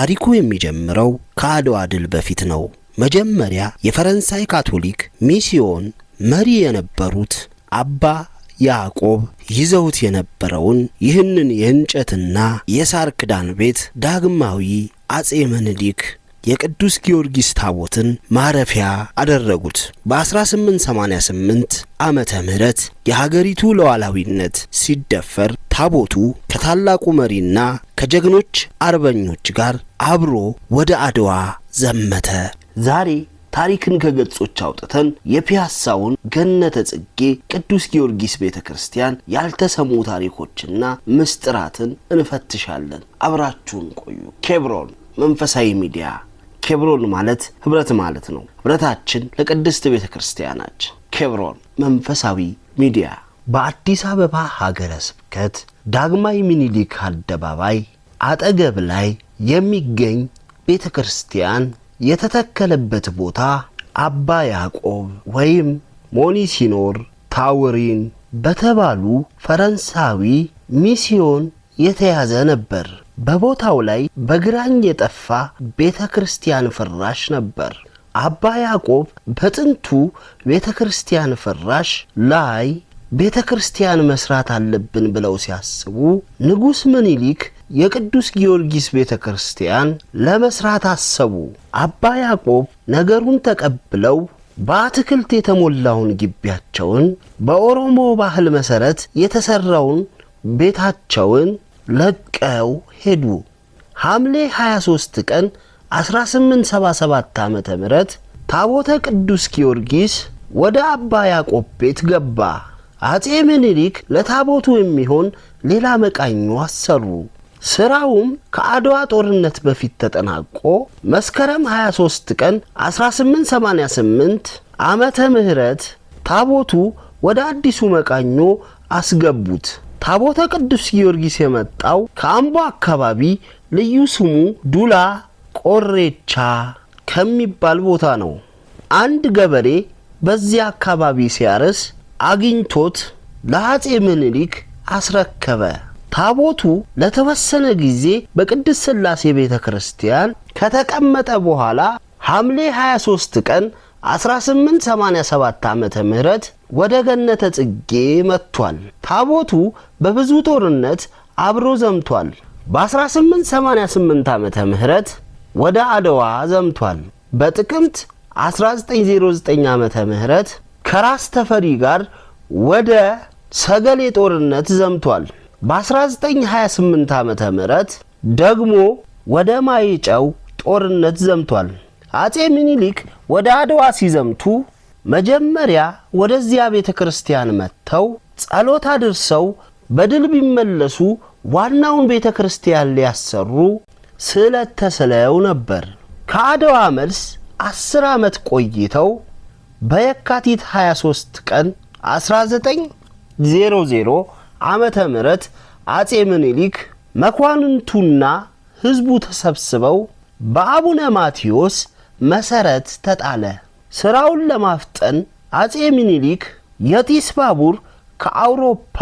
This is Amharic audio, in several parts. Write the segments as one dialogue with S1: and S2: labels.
S1: ታሪኩ የሚጀምረው ከአድዋ ድል በፊት ነው። መጀመሪያ የፈረንሳይ ካቶሊክ ሚስዮን መሪ የነበሩት አባ ያዕቆብ ይዘውት የነበረውን ይህንን የእንጨትና የሳር ክዳን ቤት ዳግማዊ አጼ ምኒልክ የቅዱስ ጊዮርጊስ ታቦትን ማረፊያ አደረጉት። በ1888 ዓመተ ምህረት የሀገሪቱ ሉዓላዊነት ሲደፈር ታቦቱ ከታላቁ መሪና ከጀግኖች አርበኞች ጋር አብሮ ወደ አድዋ ዘመተ። ዛሬ ታሪክን ከገጾች አውጥተን የፒያሳውን ገነተ ጽጌ ቅዱስ ጊዮርጊስ ቤተክርስቲያን ያልተሰሙ ታሪኮችና ምስጢራትን እንፈትሻለን። አብራችሁን ቆዩ። ኬብሮን መንፈሳዊ ሚዲያ። ኬብሮን ማለት ህብረት ማለት ነው። ህብረታችን ለቅድስት ቤተክርስቲያናችን። ኬብሮን መንፈሳዊ ሚዲያ በአዲስ አበባ ሀገረ ስብከት ዳግማዊ ምኒልክ አደባባይ አጠገብ ላይ የሚገኝ ቤተክርስቲያን የተተከለበት ቦታ አባ ያዕቆብ ወይም ሞንሲኞር ታውሪን በተባሉ ፈረንሳዊ ሚስዮን የተያዘ ነበር። በቦታው ላይ በግራኝ የጠፋ ቤተክርስቲያን ፍራሽ ነበር። አባ ያዕቆብ በጥንቱ ቤተክርስቲያን ፍራሽ ላይ ቤተክርስቲያን መስራት አለብን ብለው ሲያስቡ ንጉስ ምኒልክ የቅዱስ ጊዮርጊስ ቤተክርስቲያን ለመስራት አሰቡ። አባ ያዕቆብ ነገሩን ተቀብለው በአትክልት የተሞላውን ግቢያቸውን በኦሮሞ ባህል መሰረት የተሰራውን ቤታቸውን ለቀው ሄዱ። ሐምሌ 23 ቀን 1877 ዓመተ ምህረት ታቦተ ቅዱስ ጊዮርጊስ ወደ አባ ያዕቆብ ቤት ገባ። አጼ ምኒልክ ለታቦቱ የሚሆን ሌላ መቃኞ አሰሩ። ስራውም ከአድዋ ጦርነት በፊት ተጠናቆ መስከረም 23 ቀን 1888 ዓመተ ምህረት ታቦቱ ወደ አዲሱ መቃኞ አስገቡት። ታቦተ ቅዱስ ጊዮርጊስ የመጣው ከአምቦ አካባቢ ልዩ ስሙ ዱላ ቆሬቻ ከሚባል ቦታ ነው። አንድ ገበሬ በዚያ አካባቢ ሲያርስ አግኝቶት ለአጼ ምኒልክ አስረከበ። ታቦቱ ለተወሰነ ጊዜ በቅድስት ሥላሴ ቤተክርስቲያን ከተቀመጠ በኋላ ሐምሌ 23 ቀን 1887 ዓመተ ምህረት ወደ ገነተ ጽጌ መጥቷል። ታቦቱ በብዙ ጦርነት አብሮ ዘምቷል። በ1888 ዓመተ ምህረት ወደ አድዋ ዘምቷል። በጥቅምት 1909 ዓመተ ምህረት ከራስ ተፈሪ ጋር ወደ ሰገሌ ጦርነት ዘምቷል። በ1928 ዓመተ ምህረት ደግሞ ወደ ማይጨው ጦርነት ዘምቷል። አጼ ምኒልክ ወደ አድዋ ሲዘምቱ መጀመሪያ ወደዚያ ቤተክርስቲያን መጥተው ጸሎት አድርሰው በድል ቢመለሱ ዋናውን ቤተክርስቲያን ሊያሰሩ ስለተሰለው ነበር። ከአድዋ መልስ 10 ዓመት ቆይተው በየካቲት 23 ቀን 1900 ዓመተ ምህረት አጼ ምኒልክ መኳንንቱና ህዝቡ ተሰብስበው በአቡነ ማቴዎስ መሰረት ተጣለ። ስራውን ለማፍጠን አጼ ምኒልክ የጢስ ባቡር ከአውሮፓ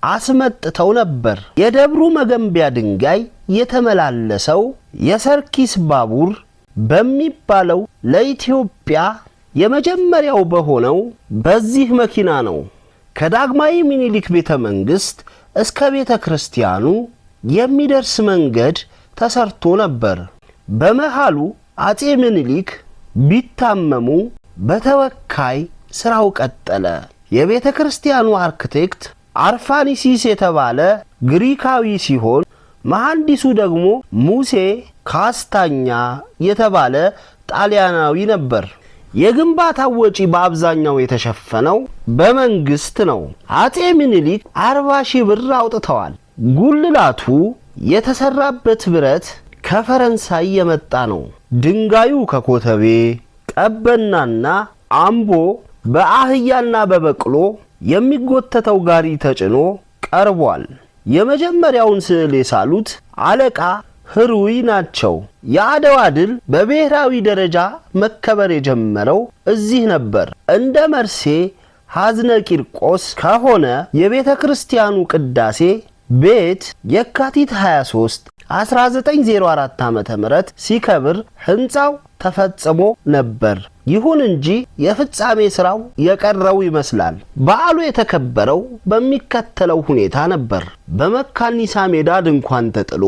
S1: አስመጥተው ነበር። የደብሩ መገንቢያ ድንጋይ የተመላለሰው የሰርኪስ ባቡር በሚባለው ለኢትዮጵያ የመጀመሪያው በሆነው በዚህ መኪና ነው። ከዳግማዊ ምኒልክ ቤተ መንግስት እስከ ቤተ ክርስቲያኑ የሚደርስ መንገድ ተሰርቶ ነበር። በመሃሉ አጼ ምኒልክ ቢታመሙ በተወካይ ስራው ቀጠለ። የቤተ ክርስቲያኑ አርክቴክት አርፋኒሲስ የተባለ ግሪካዊ ሲሆን መሐንዲሱ ደግሞ ሙሴ ካስታኛ የተባለ ጣሊያናዊ ነበር። የግንባታው ወጪ በአብዛኛው የተሸፈነው በመንግስት ነው። አጼ ምኒልክ 40 ሺህ ብር አውጥተዋል። ጉልላቱ የተሰራበት ብረት ከፈረንሳይ የመጣ ነው። ድንጋዩ ከኮተቤ ቀበናና አምቦ በአህያና በበቅሎ የሚጎተተው ጋሪ ተጭኖ ቀርቧል። የመጀመሪያውን ስዕል የሳሉት አለቃ ህሩይ ናቸው። የአድዋ ድል በብሔራዊ ደረጃ መከበር የጀመረው እዚህ ነበር። እንደ መርሴ ሐዝነ ቂርቆስ ከሆነ የቤተ ክርስቲያኑ ቅዳሴ ቤት የካቲት 23 1904 ዓመተ ምህረት ሲከብር ህንጻው ተፈጽሞ ነበር። ይሁን እንጂ የፍጻሜ ስራው የቀረው ይመስላል። በዓሉ የተከበረው በሚከተለው ሁኔታ ነበር። በመካኒሳ ሜዳ ድንኳን ተጥሎ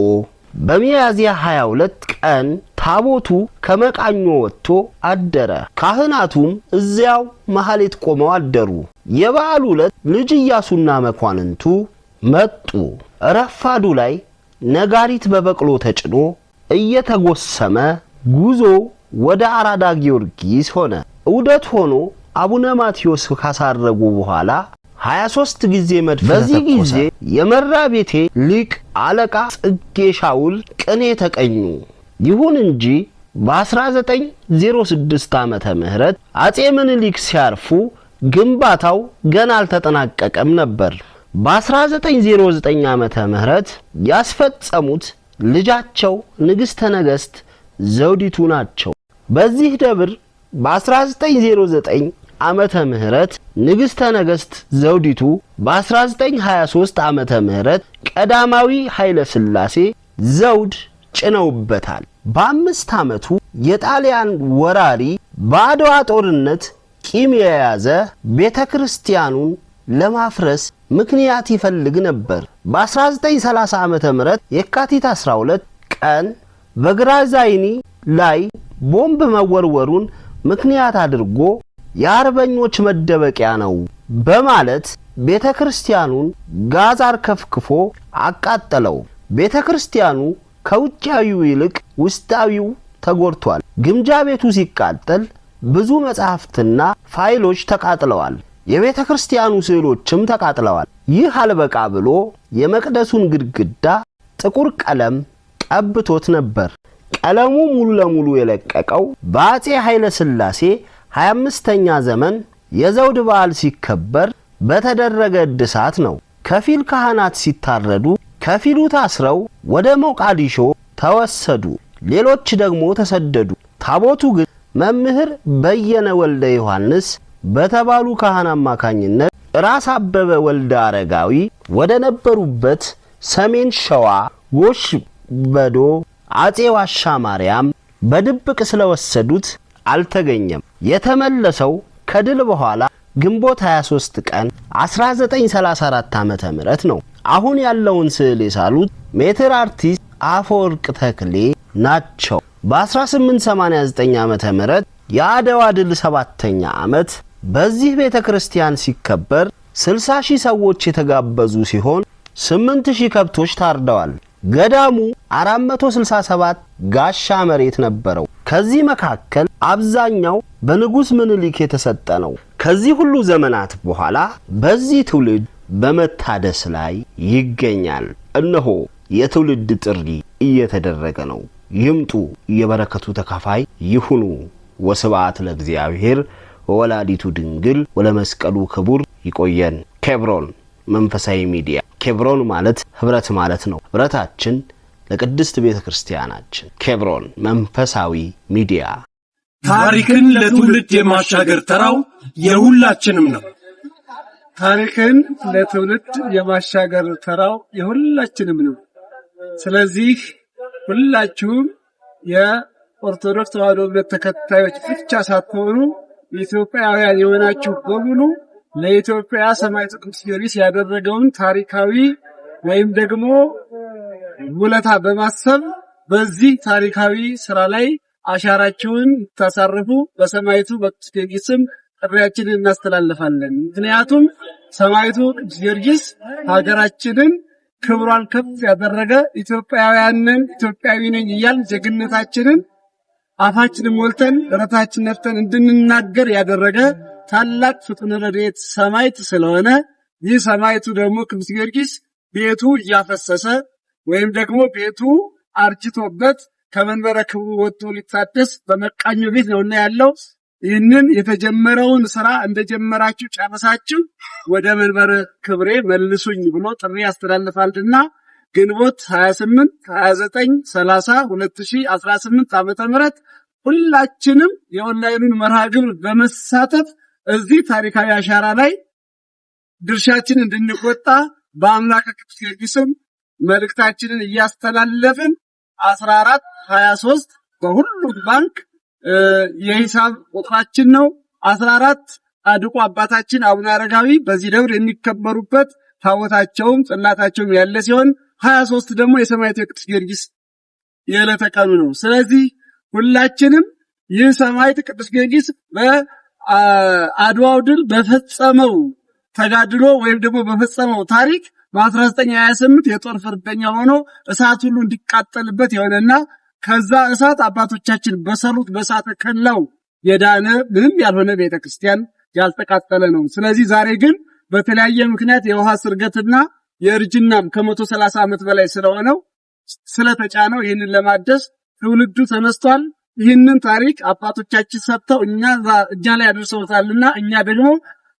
S1: በሚያዝያ 22 ቀን ታቦቱ ከመቃኞ ወጥቶ አደረ። ካህናቱም እዚያው መሐሌት ቆመው አደሩ። የበዓሉ ዕለት ልጅ ኢያሱና መኳንንቱ መጡ። ረፋዱ ላይ ነጋሪት በበቅሎ ተጭኖ እየተጎሰመ ጉዞ ወደ አራዳ ጊዮርጊስ ሆነ። ዑደት ሆኖ አቡነ ማቴዎስ ካሳረጉ በኋላ 23 ጊዜ መድፍ ተተኮሰ። በዚህ ጊዜ የመራቤቴ ሊቅ አለቃ ጽጌ ሻውል ቅኔ ተቀኙ። ይሁን እንጂ በ1906 ዓመተ ምህረት አጼ ምኒልክ ሲያርፉ ግንባታው ገና አልተጠናቀቀም ነበር። በ1909 ዓመተ ምህረት ያስፈጸሙት ልጃቸው ንግሥተ ነገሥት ዘውዲቱ ናቸው። በዚህ ደብር በ1909 ዓመተ ምህረት ንግሥተ ነገሥት ዘውዲቱ በ1923 ዓመተ ምህረት ቀዳማዊ ኃይለ ሥላሴ ዘውድ ጭነውበታል። በ5 ዓመቱ የጣሊያን ወራሪ በአድዋ ጦርነት ቂም የያዘ ቤተክርስቲያኑን ለማፍረስ ምክንያት ይፈልግ ነበር። በ1930 ዓመተ ምህረት የካቲት 12 ቀን በግራዛይኒ ላይ ቦምብ መወርወሩን ምክንያት አድርጎ የአርበኞች መደበቂያ ነው በማለት ቤተክርስቲያኑን ጋዝ አርከፍክፎ አቃጠለው። ቤተክርስቲያኑ ከውጫዊው ይልቅ ውስጣዊው ተጎድቷል። ግምጃ ቤቱ ሲቃጠል ብዙ መጻሕፍትና ፋይሎች ተቃጥለዋል። የቤተክርስቲያኑ ስዕሎችም ተቃጥለዋል። ይህ አልበቃ ብሎ የመቅደሱን ግድግዳ ጥቁር ቀለም ቀብቶት ነበር። ቀለሙ ሙሉ ለሙሉ የለቀቀው በአጼ ኃይለ ሥላሴ 25ኛ ዘመን የዘውድ በዓል ሲከበር በተደረገ እድሳት ነው። ከፊል ካህናት ሲታረዱ፣ ከፊሉ ታስረው ወደ ሞቃዲሾ ተወሰዱ፣ ሌሎች ደግሞ ተሰደዱ። ታቦቱ ግን መምህር በየነ ወልደ ዮሐንስ በተባሉ ካህን አማካኝነት ራስ አበበ ወልደ አረጋዊ ወደ ነበሩበት ሰሜን ሸዋ ጎሽ በዶ አጼ ዋሻ ማርያም በድብቅ ስለወሰዱት አልተገኘም። የተመለሰው ከድል በኋላ ግንቦት 23 ቀን 1934 ዓመተ ምህረት ነው። አሁን ያለውን ስዕል የሳሉት ሜትር አርቲስት አፈወርቅ ተክሌ ናቸው። በ1889 ዓመተ ምህረት የአድዋ ድል 7ኛ ዓመት በዚህ ቤተክርስቲያን ሲከበር 60,000 ሰዎች የተጋበዙ ሲሆን 8,000 ከብቶች ታርደዋል። ገዳሙ 467 ጋሻ መሬት ነበረው። ከዚህ መካከል አብዛኛው በንጉስ ምኒልክ የተሰጠ ነው። ከዚህ ሁሉ ዘመናት በኋላ በዚህ ትውልድ በመታደስ ላይ ይገኛል። እነሆ የትውልድ ጥሪ እየተደረገ ነው። ይምጡ፣ የበረከቱ ተካፋይ ይሁኑ። ወስብሐት ለእግዚአብሔር ወወላዲቱ ድንግል ወለመስቀሉ ክቡር። ይቆየን። ኬብሮን መንፈሳዊ ሚዲያ። ኬብሮን ማለት ህብረት ማለት ነው። ህብረታችን ለቅድስት ቤተክርስቲያናችን። ኬብሮን መንፈሳዊ ሚዲያ።
S2: ታሪክን ለትውልድ የማሻገር ተራው የሁላችንም ነው።
S3: ታሪክን ለትውልድ የማሻገር ተራው የሁላችንም ነው። ስለዚህ ሁላችሁም የኦርቶዶክስ ተዋሕዶ እምነት ተከታዮች ብቻ ሳትሆኑ ኢትዮጵያውያን የሆናችሁ በሙሉ ለኢትዮጵያ ሰማዕቱ ቅዱስ ጊዮርጊስ ያደረገውን ታሪካዊ ወይም ደግሞ ውለታ በማሰብ በዚህ ታሪካዊ ስራ ላይ አሻራችሁን ታሳርፉ በሰማዕቱ በቅዱስ ጊዮርጊስ ስም ጥሪያችንን እናስተላልፋለን። ምክንያቱም ሰማዕቱ ቅዱስ ጊዮርጊስ ሀገራችንን ክብሯን ከፍ ያደረገ ኢትዮጵያውያንን ኢትዮጵያዊ ነኝ እያልን ጀግንነታችንን አፋችንን ሞልተን ደረታችንን ነፍተን እንድንናገር ያደረገ ታላቅ ፍጡነ ረድኤት ሰማዕት ስለሆነ ይህ ሰማዕቱ ደግሞ ቅዱስ ጊዮርጊስ ቤቱ እያፈሰሰ ወይም ደግሞ ቤቱ አርጅቶበት ከመንበረ ክብሩ ወጥቶ ሊታደስ በመቃኞ ቤት ነውና ያለው። ይህንን የተጀመረውን ስራ እንደጀመራችሁ ጨርሳችሁ ወደ መንበረ ክብሬ መልሱኝ ብሎ ጥሪ ያስተላልፋልና ግንቦት 28 29 30 2018 ዓመተ ምህረት ሁላችንም የኦንላይኑን መርሃ ግብር በመሳተፍ እዚህ ታሪካዊ አሻራ ላይ ድርሻችን እንድንወጣ በአምላከ ቅዱስ ጊዮርጊስ መልእክታችንን እያስተላለፍን 1423 በሁሉም ባንክ የሂሳብ ቁጥራችን ነው። 14 ጻድቁ አባታችን አቡነ አረጋዊ በዚህ ደብር የሚከበሩበት ታቦታቸውም ጽላታቸውም ያለ ሲሆን 23 ደግሞ የሰማዕቱ የቅዱስ ጊዮርጊስ የዕለተ ቀኑ ነው። ስለዚህ ሁላችንም ይህ ሰማዕት ቅዱስ ጊዮርጊስ በአድዋው ድል በፈጸመው ተጋድሎ ወይም ደግሞ በፈጸመው ታሪክ በ1928 የጦር ፍርደኛ ሆኖ እሳት ሁሉ እንዲቃጠልበት የሆነና ከዛ እሳት አባቶቻችን በሰሩት በእሳተ ከላው የዳነ ምንም ያልሆነ ቤተክርስቲያን ያልተቃጠለ ነው። ስለዚህ ዛሬ ግን በተለያየ ምክንያት የውሃ ስርገትና የእርጅናም ከ130 ዓመት በላይ ስለሆነው ስለተጫነው ይህንን ለማደስ ትውልዱ ተነስቷል። ይህንን ታሪክ አባቶቻችን ሰጥተው እኛ ላይ አድርሰውታልና እኛ ደግሞ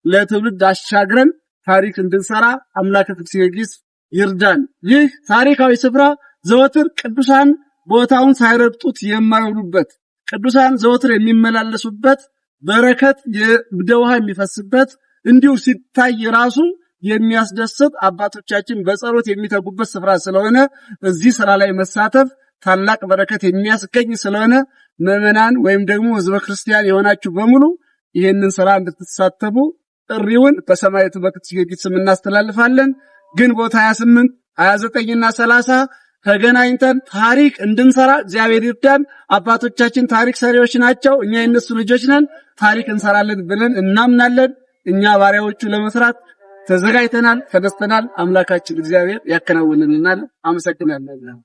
S3: ለትውልድ አሻግረን ታሪክ እንድንሰራ አምላከ ቅዱስ ጊዮርጊስ ይርዳን። ይህ ታሪካዊ ስፍራ ዘወትር ቅዱሳን ቦታውን ሳይረግጡት የማይውሉበት፣ ቅዱሳን ዘወትር የሚመላለሱበት፣ በረከት የውሃ የሚፈስበት፣ እንዲሁ ሲታይ ራሱ የሚያስደስት አባቶቻችን በጸሎት የሚተጉበት ስፍራ ስለሆነ እዚህ ስራ ላይ መሳተፍ ታላቅ በረከት የሚያስገኝ ስለሆነ ምዕመናን ወይም ደግሞ ሕዝበ ክርስቲያን የሆናችሁ በሙሉ ይህንን ስራ እንድትሳተፉ ጥሪውን በሰማዕቱ በቅዱስ ጊዮርጊስ ስም እናስተላልፋለን። ግንቦት 28፣ 29 እና 30 ተገናኝተን ታሪክ እንድንሰራ እግዚአብሔር ይርዳን። አባቶቻችን ታሪክ ሰሪዎች ናቸው። እኛ የነሱ ልጆች ነን። ታሪክ እንሰራለን ብለን እናምናለን። እኛ ባሪያዎቹ ለመስራት ተዘጋጅተናል፣ ተነስተናል። አምላካችን እግዚአብሔር ያከናውንልናል። አመሰግናለሁ።